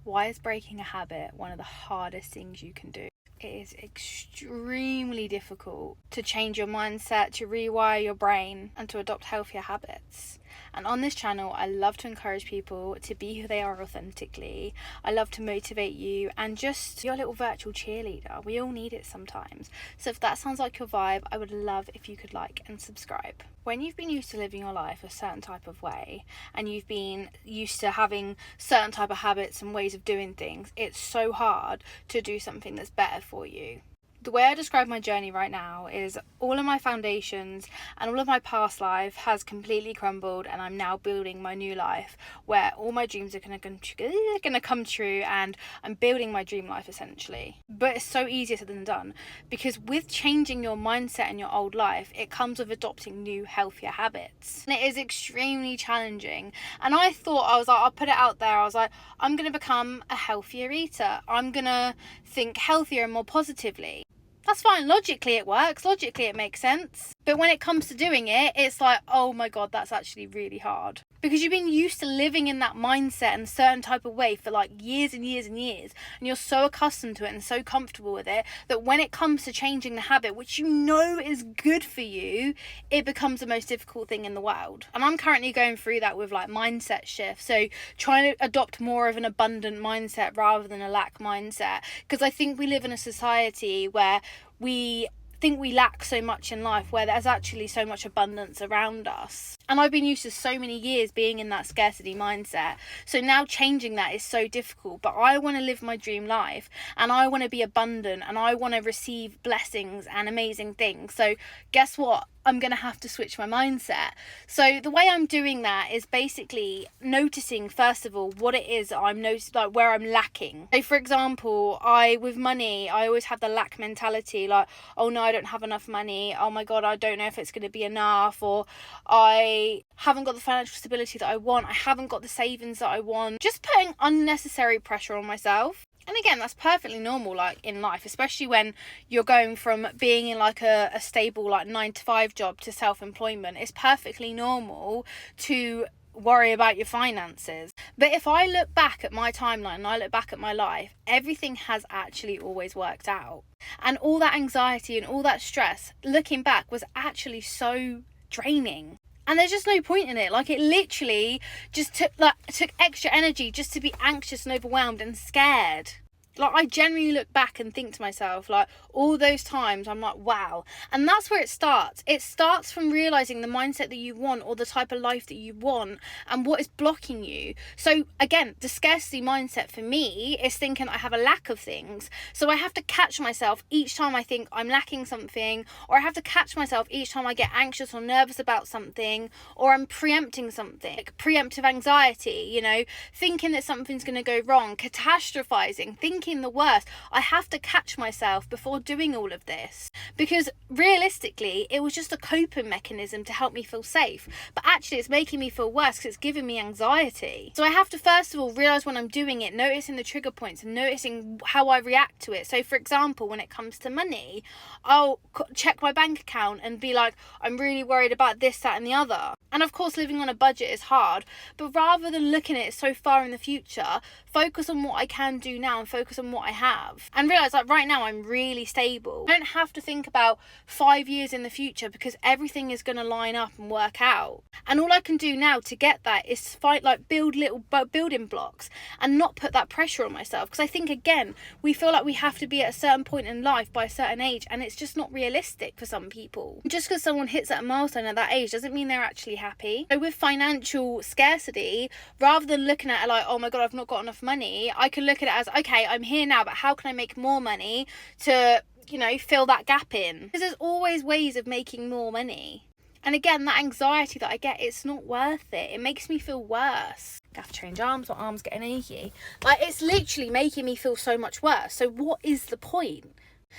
Why is breaking a habit one of the hardest things you can do? It is extremely difficult to change your mindset, to rewire your brain, and to adopt healthier habits. And on this channel, I love to encourage people to be who they are authentically. I love to motivate you and just be your little virtual cheerleader. We all need it sometimes. So if that sounds like your vibe, I would love if you could like and subscribe. When you've been used to living your life a certain type of way, and you've been used to having certain type of habits and ways of doing things, it's so hard to do something that's better for you. The way I describe my journey right now is all of my foundations and all of my past life has completely crumbled, and I'm now building my new life where all my dreams are going to come true, and I'm building my dream life essentially. But it's so easier said than done, because with changing your mindset and your old life, it comes with adopting new healthier habits. And it is extremely challenging. And I thought, I'll put it out there. I was like, I'm going to become a healthier eater. I'm going to think healthier and more positively. That's fine. Logically it works. Logically it makes sense. But when it comes to doing it, it's like, oh my God, that's actually really hard. Because you've been used to living in that mindset and a certain type of way for like years and years and years. And you're so accustomed to it and so comfortable with it that when it comes to changing the habit, which you know is good for you, it becomes the most difficult thing in the world. And I'm currently going through that with like mindset shifts. So trying to adopt more of an abundant mindset rather than a lack mindset. Because I think we live in a society where we think we lack so much in life, where there's actually so much abundance around us. And I've been used to so many years being in that scarcity mindset, so now changing that is so difficult. But I want to live my dream life, and I want to be abundant, and I want to receive blessings and amazing things. So guess what? I'm going to have to switch my mindset. So the way I'm doing that is basically noticing, first of all, what it is I'm noticing, like where I'm lacking. So for example, with money, I always have the lack mentality, like, oh no, I don't have enough money. Oh my God, I don't know if it's going to be enough, or I haven't got the financial stability that I want. I haven't got the savings that I want. Just putting unnecessary pressure on myself. And again, that's perfectly normal, like in life, especially when you're going from being in like a stable like 9-to-5 job to self-employment. It's perfectly normal to worry about your finances. But if I look back at my timeline and I look back at my life, everything has actually always worked out. And all that anxiety and all that stress, looking back, was actually so draining. And there's just no point in it. Like, it literally just took extra energy just to be anxious and overwhelmed and scared. Like, I genuinely look back and think to myself, like, all those times, I'm like, wow. And that's where it starts. It starts from realising the mindset that you want, or the type of life that you want, and what is blocking you. So, again, the scarcity mindset for me is thinking I have a lack of things. So I have to catch myself each time I think I'm lacking something, or I have to catch myself each time I get anxious or nervous about something, or I'm preempting something. Like preemptive anxiety, you know, thinking that something's going to go wrong, catastrophizing, thinking the worst. I have to catch myself before doing all of this, because realistically it was just a coping mechanism to help me feel safe, but actually it's making me feel worse because it's giving me anxiety. So I have to first of all realize when I'm doing it, noticing the trigger points and noticing how I react to it. So for example, when it comes to money, I'll check my bank account and be like, I'm really worried about this, that and the other. And of course, living on a budget is hard, but rather than looking at it so far in the future, focus on what I can do now and focus on what I have, and realize like right now I'm really stable. I don't have to think about 5 years in the future, because everything is going to line up and work out. And all I can do now to get that is build little building blocks and not put that pressure on myself. Because I think, again, we feel like we have to be at a certain point in life by a certain age, and it's just not realistic for some people. Just because someone hits that milestone at that age doesn't mean they're actually happy. So with financial scarcity, rather than looking at it like, oh my God, I've not got enough money, I can look at it as, okay, I'm here now, but how can I make more money to, you know, fill that gap in? Because there's always ways of making more money. And again, that anxiety that I get, it's not worth it. It makes me feel worse. I have to change arms, my arm's getting achy. Like, it's literally making me feel so much worse. So what is the point?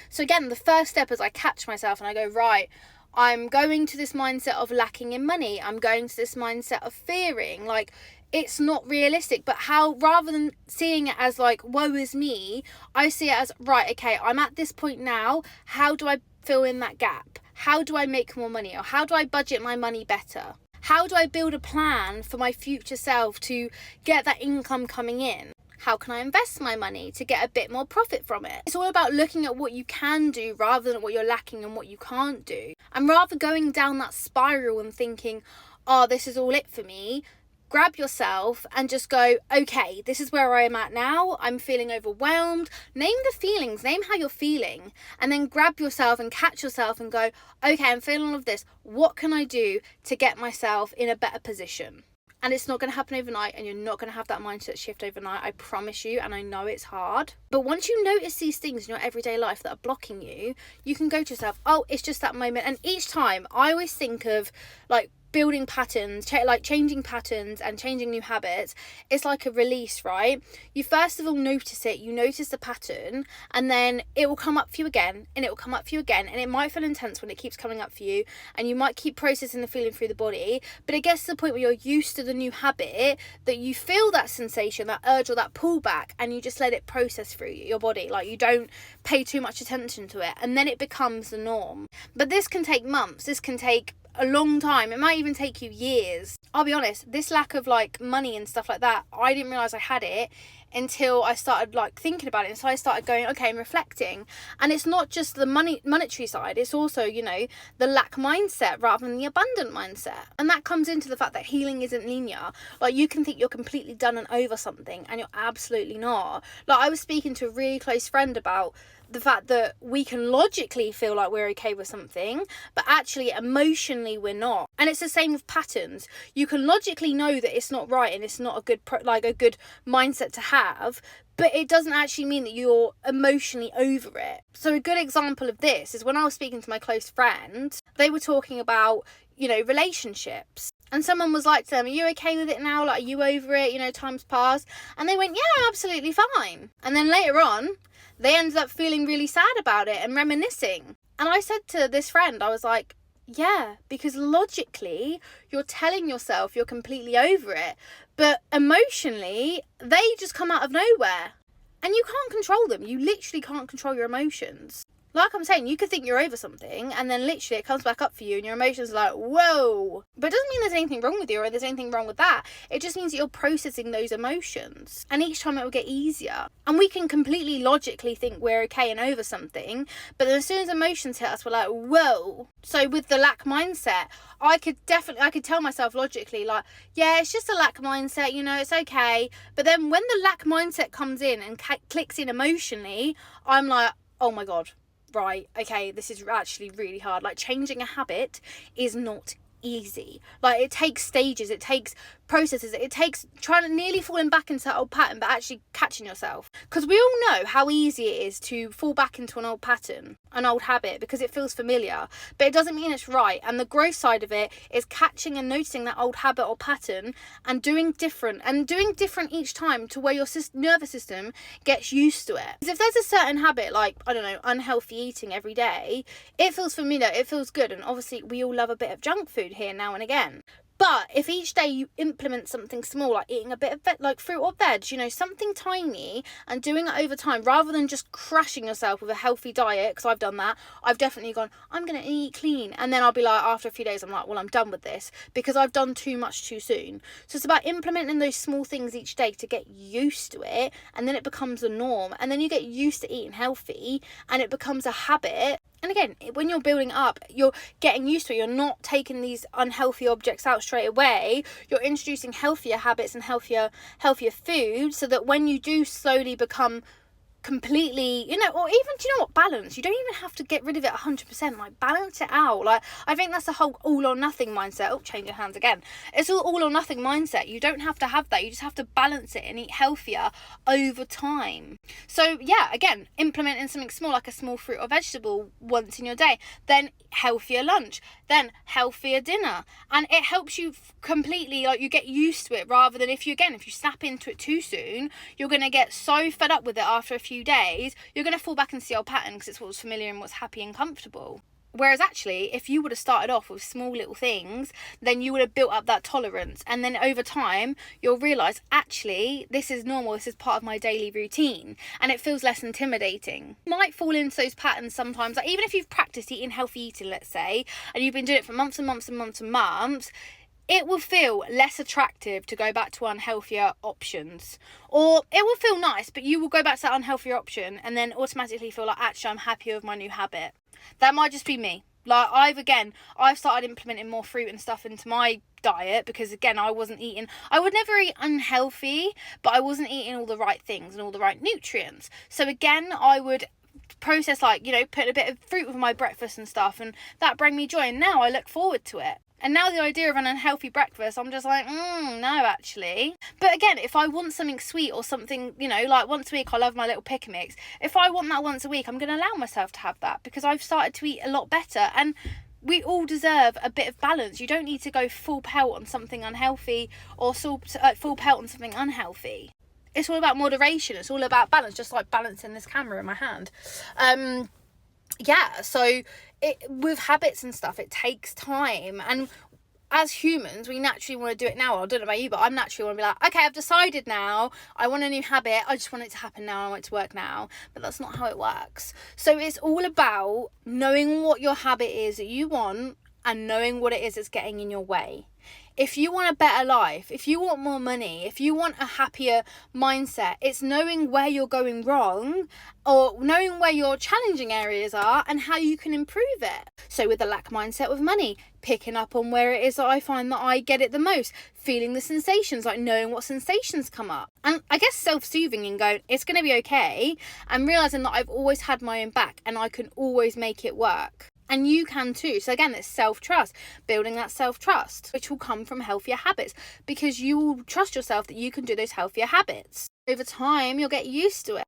So again, the first step is I catch myself and I go, right, I'm going to this mindset of lacking in money. I'm going to this mindset of fearing, like, it's not realistic. But how, rather than seeing it as like, woe is me, I see it as, right, okay, I'm at this point now. How do I fill in that gap? How do I make more money? Or how do I budget my money better? How do I build a plan for my future self to get that income coming in? how can I invest my money to get a bit more profit from it? It's all about looking at what you can do rather than what you're lacking and what you can't do. And rather going down that spiral and thinking, oh, this is all it for me, grab yourself and just go, okay, this is where I am at now. I'm feeling overwhelmed. Name the feelings, name how you're feeling, and then grab yourself and catch yourself and go, okay, I'm feeling all of this. What can I do to get myself in a better position? And it's not going to happen overnight, and you're not going to have that mindset shift overnight, I promise you. And I know it's hard, but once you notice these things in your everyday life that are blocking you, you can go to yourself, oh, it's just that moment. And each time I always think of like building patterns, like changing patterns and changing new habits. It's like a release, right? You first of all notice it, you notice the pattern, and then it will come up for you again, and it will come up for you again, and it might feel intense when it keeps coming up for you, and you might keep processing the feeling through the body, but it gets to the point where you're used to the new habit that you feel that sensation, that urge or that pullback, and you just let it process through your body. Like, you don't pay too much attention to it, and then it becomes the norm. But this can take months, this can take a long time, it might even take you years. I'll be honest, this lack of like money and stuff like that, I didn't realize I had it until I started like thinking about it. And so I started going, okay, and reflecting. And it's not just the monetary side, it's also, you know, the lack mindset rather than the abundant mindset. And that comes into the fact that healing isn't linear. Like, you can think you're completely done and over something, and you're absolutely not. Like, I was speaking to a really close friend about the fact that we can logically feel like we're okay with something, but actually emotionally we're not. And it's the same with patterns. You can logically know that it's not right and it's not a good mindset to have, but it doesn't actually mean that you're emotionally over it. So a good example of this is when I was speaking to my close friend, they were talking about, you know, relationships. And someone was like to them, are you okay with it now? Like, are you over it? You know, time's passed. And they went, yeah, absolutely fine. And then later on, they ended up feeling really sad about it and reminiscing. And I said to this friend, I was like, yeah, because logically you're telling yourself you're completely over it, but emotionally they just come out of nowhere, and you can't control them. You literally can't control your emotions. Like I'm saying, you could think you're over something, and then literally it comes back up for you and your emotions are like, whoa. But it doesn't mean there's anything wrong with you or there's anything wrong with that. It just means that you're processing those emotions, and each time it will get easier. And we can completely logically think we're okay and over something, but then as soon as emotions hit us, we're like, whoa. So with the lack mindset, I could tell myself logically, like, yeah, it's just a lack mindset, you know, it's okay. But then when the lack mindset comes in and clicks in emotionally, I'm like, oh my God. Right, okay, this is actually really hard. Like, changing a habit is not easy. Like, it takes stages, it takes processes, it takes trying to nearly falling back into that old pattern, but actually catching yourself. Because we all know how easy it is to fall back into an old pattern, an old habit, because it feels familiar, but it doesn't mean it's right. And the growth side of it is catching and noticing that old habit or pattern and doing different each time to where your nervous system gets used to it. Because if there's a certain habit, like, I don't know, unhealthy eating every day, it feels familiar, it feels good, and obviously we all love a bit of junk food here now and again. But if each day you implement something small, like eating a bit of like fruit or veg, you know, something tiny, and doing it over time, rather than just crushing yourself with a healthy diet, because I've done that. I've definitely gone, I'm going to eat clean. And then I'll be like, after a few days, I'm like, well, I'm done with this because I've done too much too soon. So it's about implementing those small things each day to get used to it. And then it becomes a norm. And then you get used to eating healthy and it becomes a habit. And again, when you're building up, you're getting used to it. You're not taking these unhealthy objects out straight away. You're introducing healthier habits and healthier food, so that when you do slowly become completely, you know, or even, do you know what, balance. You don't even have to get rid of it 100%. Like, balance it out. Like, I think that's the whole all or nothing mindset. Oh, change your hands again. It's all or nothing mindset. You don't have to have that. You just have to balance it and eat healthier over time. So yeah, again, implementing something small, like a small fruit or vegetable once in your day, then healthier lunch, then healthier dinner, and it helps you completely, like, you get used to it, rather than if you snap into it too soon, you're going to get so fed up with it after a few days, you're going to fall back into the old pattern because it's what's familiar and what's happy and comfortable. Whereas actually, if you would have started off with small little things, then you would have built up that tolerance. And then over time, you'll realise, actually, this is normal. This is part of my daily routine. And it feels less intimidating. You might fall into those patterns sometimes. Like, even if you've practiced eating healthy eating, let's say, and you've been doing it for months and months and months and months, it will feel less attractive to go back to unhealthier options, or it will feel nice, but you will go back to that unhealthier option and then automatically feel like, actually, I'm happier with my new habit. That might just be me. Like, I've started implementing more fruit and stuff into my diet, because again, I would never eat unhealthy, but I wasn't eating all the right things and all the right nutrients. So again, I would process, like, you know, put a bit of fruit with my breakfast and stuff, and that bring me joy, and now I look forward to it. And now the idea of an unhealthy breakfast, I'm just like, no, actually. But again, if I want something sweet or something, you know, like once a week, I love my little pick mix. If I want that once a week, I'm going to allow myself to have that, because I've started to eat a lot better. And we all deserve a bit of balance. You don't need to go full pelt on something unhealthy or full pelt on something unhealthy. It's all about moderation. It's all about balance, just like balancing this camera in my hand. So with habits and stuff, it takes time, and as humans, we naturally want to do it now. I don't know about you, but I'm naturally want to be like, okay, I've decided now, I want a new habit, I just want it to happen now, I want it to work now. But that's not how it works. So it's all about knowing what your habit is that you want, and knowing what it is that's getting in your way. If you want a better life, if you want more money, if you want a happier mindset, it's knowing where you're going wrong, or knowing where your challenging areas are and how you can improve it. So with the lack mindset with money, picking up on where it is that I find that I get it the most, feeling the sensations, like knowing what sensations come up. And I guess self-soothing and going, it's going to be okay, and realising that I've always had my own back and I can always make it work. And you can too. So again, it's self-trust, building that self-trust, which will come from healthier habits, because you will trust yourself that you can do those healthier habits. Over time, you'll get used to it.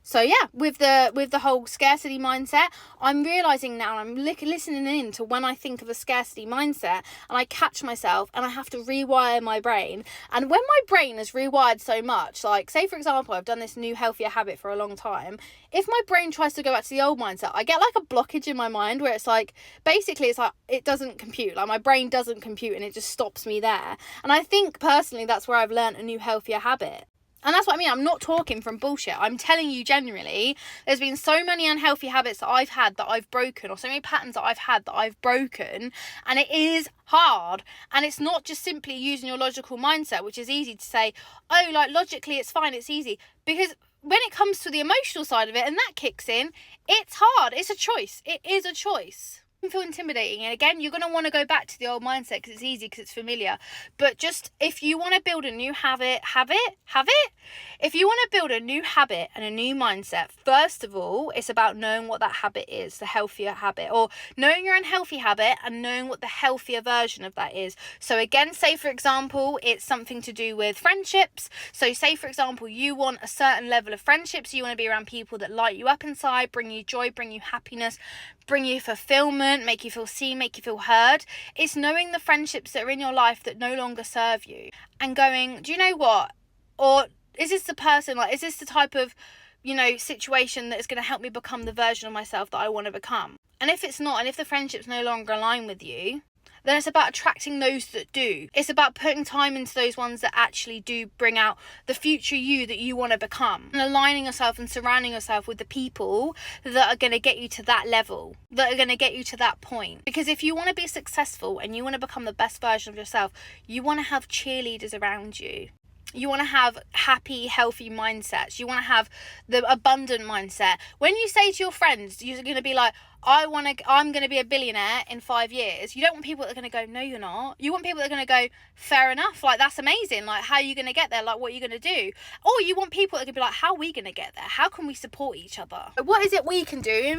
So yeah, with the whole scarcity mindset, I'm realising now, I'm listening in to when I think of a scarcity mindset, and I catch myself and I have to rewire my brain. And when my brain is rewired so much, like say for example, I've done this new healthier habit for a long time, if my brain tries to go back to the old mindset, I get like a blockage in my mind where it's like, basically it's like, it doesn't compute, like my brain doesn't compute, and it just stops me there. And I think personally that's where I've learned a new healthier habit. And that's what I mean. I'm not talking from bullshit. I'm telling you genuinely, there's been so many unhealthy habits that I've had that I've broken, or so many patterns that I've had that I've broken. And it is hard. And it's not just simply using your logical mindset, which is easy to say, oh, like logically it's fine, it's easy. Because when it comes to the emotional side of it and that kicks in, it's hard. It's a choice. It is a choice. Feel intimidating, and again, you're going to want to go back to the old mindset because it's easy, because it's familiar. But just, if you want to build a new habit. If you want to build a new habit and a new mindset, first of all, it's about knowing what that habit is, the healthier habit, or knowing your unhealthy habit and knowing what the healthier version of that is. So again, say for example, it's something to do with friendships. So say for example, you want a certain level of friendships, you want to be around people that light you up inside, bring you joy, bring you happiness, bring you fulfillment, make you feel seen, make you feel heard. It's knowing the friendships that are in your life that no longer serve you, and going, do you know what? Or is this the person, like, is this the type of, you know, situation that is going to help me become the version of myself that I want to become? And if it's not, and if the friendships no longer align with you, then it's about attracting those that do. It's about putting time into those ones that actually do bring out the future you that you want to become, and aligning yourself and surrounding yourself with the people that are going to get you to that level, that are going to get you to that point. Because if you want to be successful and you want to become the best version of yourself, you want to have cheerleaders around you. You want to have happy, healthy mindsets. You want to have the abundant mindset. When you say to your friends, you're going to be like, I'm going to be a billionaire in 5 years. You don't want people that are going to go, no, you're not. You want people that are going to go, fair enough. Like, that's amazing. Like, how are you going to get there? Like, what are you going to do? Or you want people that can be like, how are we going to get there? How can we support each other? What is it we can do in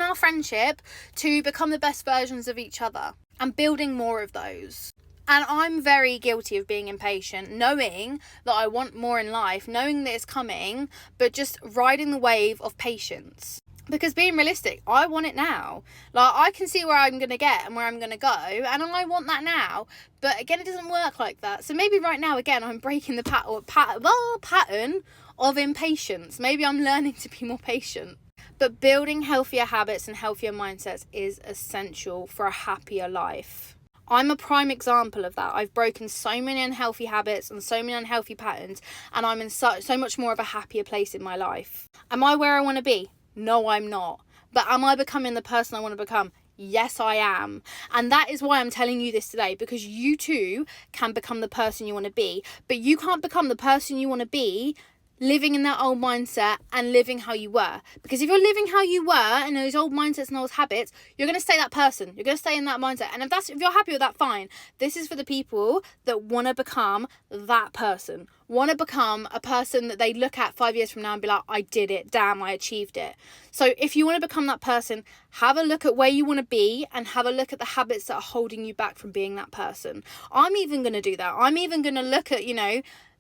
our friendship, to become the best versions of each other, and building more of those? And I'm very guilty of being impatient, knowing that I want more in life, knowing that it's coming, but just riding the wave of patience. Because being realistic, I want it now. Like, I can see where I'm going to get and where I'm going to go, and I want that now. But again, it doesn't work like that. So maybe right now, again, I'm breaking the pattern of impatience. Maybe I'm learning to be more patient. But building healthier habits and healthier mindsets is essential for a happier life. I'm a prime example of that. I've broken so many unhealthy habits and so many unhealthy patterns, and I'm in so much more of a happier place in my life. Am I where I want to be? No, I'm not. But am I becoming the person I want to become? Yes, I am. And that is why I'm telling you this today, because you too can become the person you want to be. But you can't become the person you want to be living in that old mindset and living how you were. Because if you're living how you were and those old mindsets and those habits, you're going to stay that person. You're going to stay in that mindset. And if you're happy with that, fine. This is for the people that want to become that person. Want to become a person that they look at 5 years from now and be like, I did it. Damn, I achieved it. So if you want to become that person, have a look at where you want to be and have a look at the habits that are holding you back from being that person. I'm even going to do that. I'm even going to look at,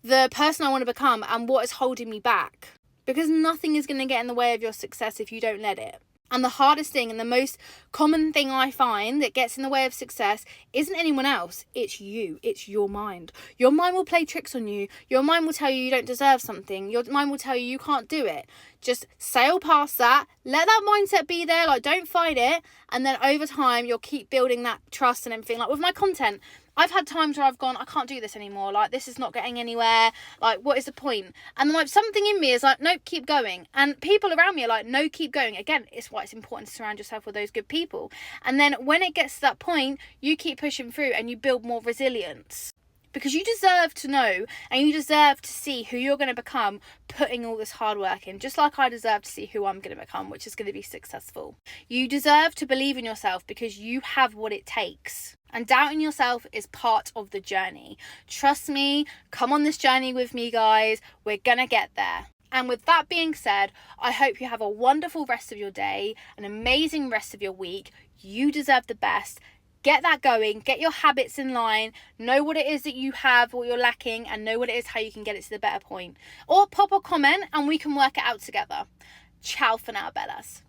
the person I want to become and what is holding me back. Because nothing is going to get in the way of your success if you don't let it. And the hardest thing and the most common thing I find that gets in the way of success isn't anyone else. It's you. It's your mind. Your mind will play tricks on you. Your mind will tell you don't deserve something. Your mind will tell you can't do it. Just sail past that. Let that mindset be there. Don't fight it. And then over time, you'll keep building that trust and everything. With my content, I've had times where I've gone, I can't do this anymore. This is not getting anywhere. What is the point? And then something in me is nope, keep going. And people around me are no, keep going. Again, it's why it's important to surround yourself with those good people. And then when it gets to that point, you keep pushing through and you build more resilience. Because you deserve to know and you deserve to see who you're going to become putting all this hard work in. Just like I deserve to see who I'm going to become, which is going to be successful. You deserve to believe in yourself because you have what it takes. And doubting yourself is part of the journey. Trust me, come on this journey with me, guys. We're going to get there. And with that being said, I hope you have a wonderful rest of your day, an amazing rest of your week. You deserve the best. Get that going, get your habits in line, know what it is that you have, what you're lacking, and know what it is, how you can get it to the better point. Or pop a comment and we can work it out together. Ciao for now, Bellas.